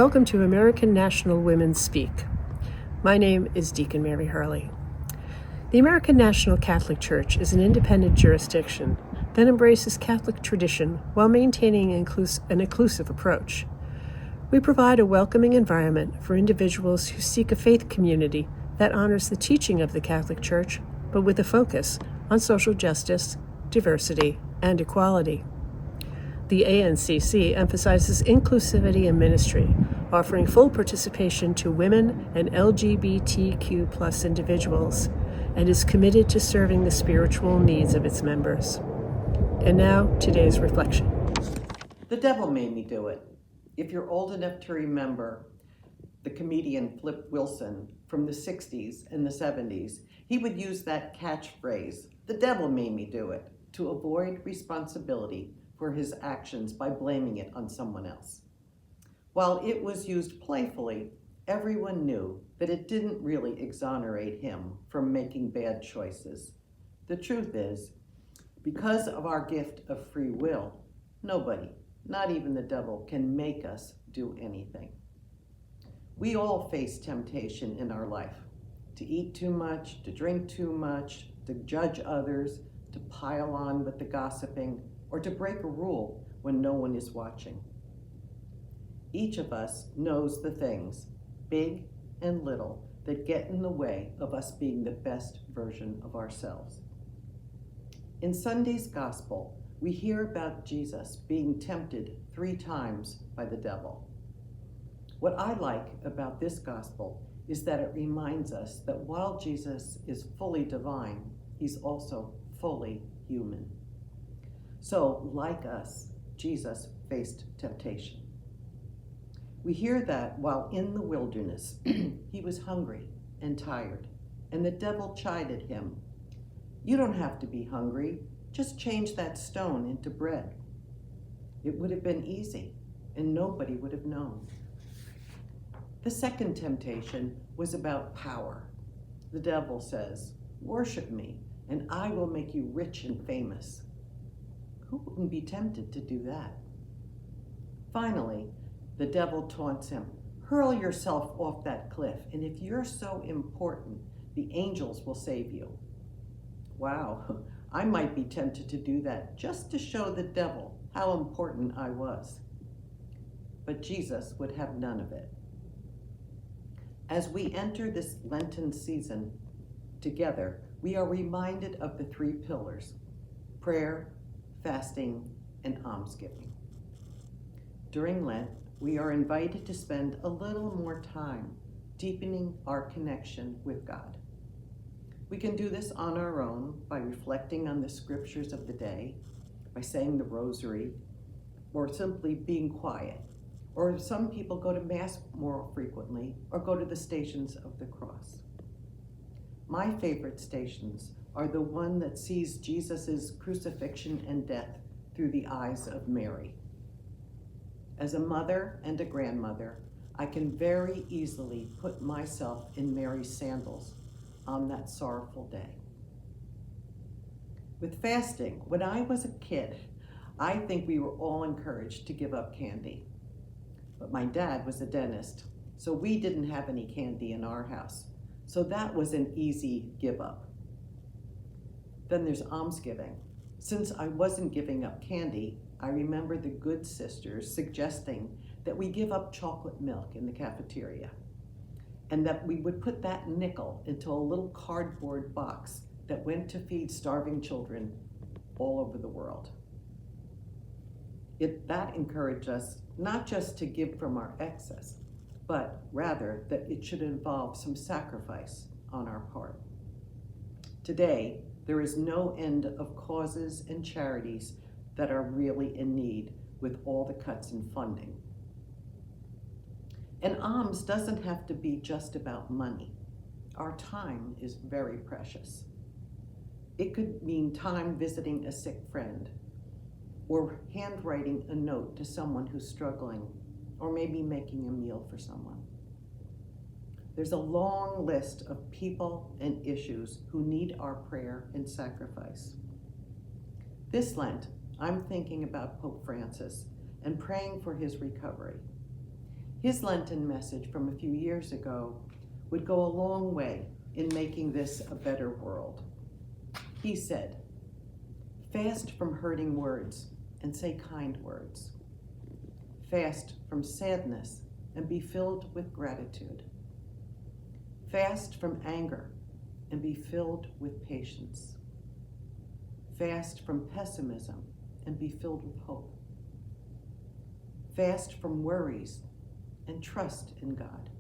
Welcome to American National Women Speak. My name is Deacon Mary Hurley. The American National Catholic Church is an independent jurisdiction that embraces Catholic tradition while maintaining an inclusive approach. We provide a welcoming environment for individuals who seek a faith community that honors the teaching of the Catholic Church, but with a focus on social justice, diversity, and equality. The ANCC emphasizes inclusivity in ministry, offering full participation to women and LGBTQ+ individuals, and is committed to serving the spiritual needs of its members. And now, today's reflection. The devil made me do it. If you're old enough to remember the comedian Flip Wilson from the 60s and the 70s, he would use that catchphrase, "The devil made me do it," to avoid responsibility for his actions by blaming it on someone else. While it was used playfully, everyone knew that it didn't really exonerate him from making bad choices. The truth is, because of our gift of free will, nobody, not even the devil, can make us do anything. We all face temptation in our life, to eat too much, to drink too much, to judge others, to pile on with the gossiping, or to break a rule when no one is watching. Each of us knows the things, big and little, that get in the way of us being the best version of ourselves. In Sunday's gospel, we hear about Jesus being tempted 3 times by the devil. What I like about this gospel is that it reminds us that while Jesus is fully divine, he's also fully human. So, like us, Jesus faced temptation. We hear that while in the wilderness, he was hungry and tired, and the devil chided him. "You don't have to be hungry, just change that stone into bread." It would have been easy, and nobody would have known. The second temptation was about power. The devil says, "Worship me, and I will make you rich and famous." Who wouldn't be tempted to do that? Finally, the devil taunts him, "Hurl yourself off that cliff, and if you're so important, the angels will save you." Wow, I might be tempted to do that just to show the devil how important I was. But Jesus would have none of it. As we enter this Lenten season together, we are reminded of the 3 pillars: prayer, fasting, and almsgiving. During Lent, we are invited to spend a little more time deepening our connection with God. We can do this on our own by reflecting on the scriptures of the day, by saying the rosary, or simply being quiet. Or some people go to Mass more frequently, or go to the Stations of the Cross. My favorite stations are the one that sees Jesus' crucifixion and death through the eyes of Mary. As a mother and a grandmother, I can very easily put myself in Mary's sandals on that sorrowful day. With fasting, when I was a kid, I think we were all encouraged to give up candy. But my dad was a dentist, so we didn't have any candy in our house. So that was an easy give up. Then there's almsgiving. Since I wasn't giving up candy, I remember the good sisters suggesting that we give up chocolate milk in the cafeteria, and that we would put that nickel into a little cardboard box that went to feed starving children all over the world. That encouraged us not just to give from our excess, but rather that it should involve some sacrifice on our part. Today, there is no end of causes and charities that are really in need with all the cuts in funding. And alms doesn't have to be just about money. Our time is very precious. It could mean time visiting a sick friend, or handwriting a note to someone who's struggling, or maybe making a meal for someone. There's a long list of people and issues who need our prayer and sacrifice. This Lent, I'm thinking about Pope Francis and praying for his recovery. His Lenten message from a few years ago would go a long way in making this a better world. He said, "Fast from hurting words and say kind words. Fast from sadness and be filled with gratitude. Fast from anger and be filled with patience. Fast from pessimism and be filled with hope. Fast from worries and trust in God.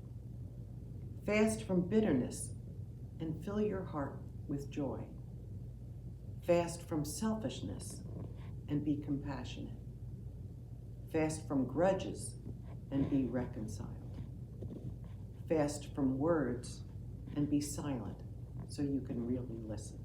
Fast from bitterness and fill your heart with joy. Fast from selfishness and be compassionate. Fast from grudges and be reconciled. Fast from words and be silent so you can really listen."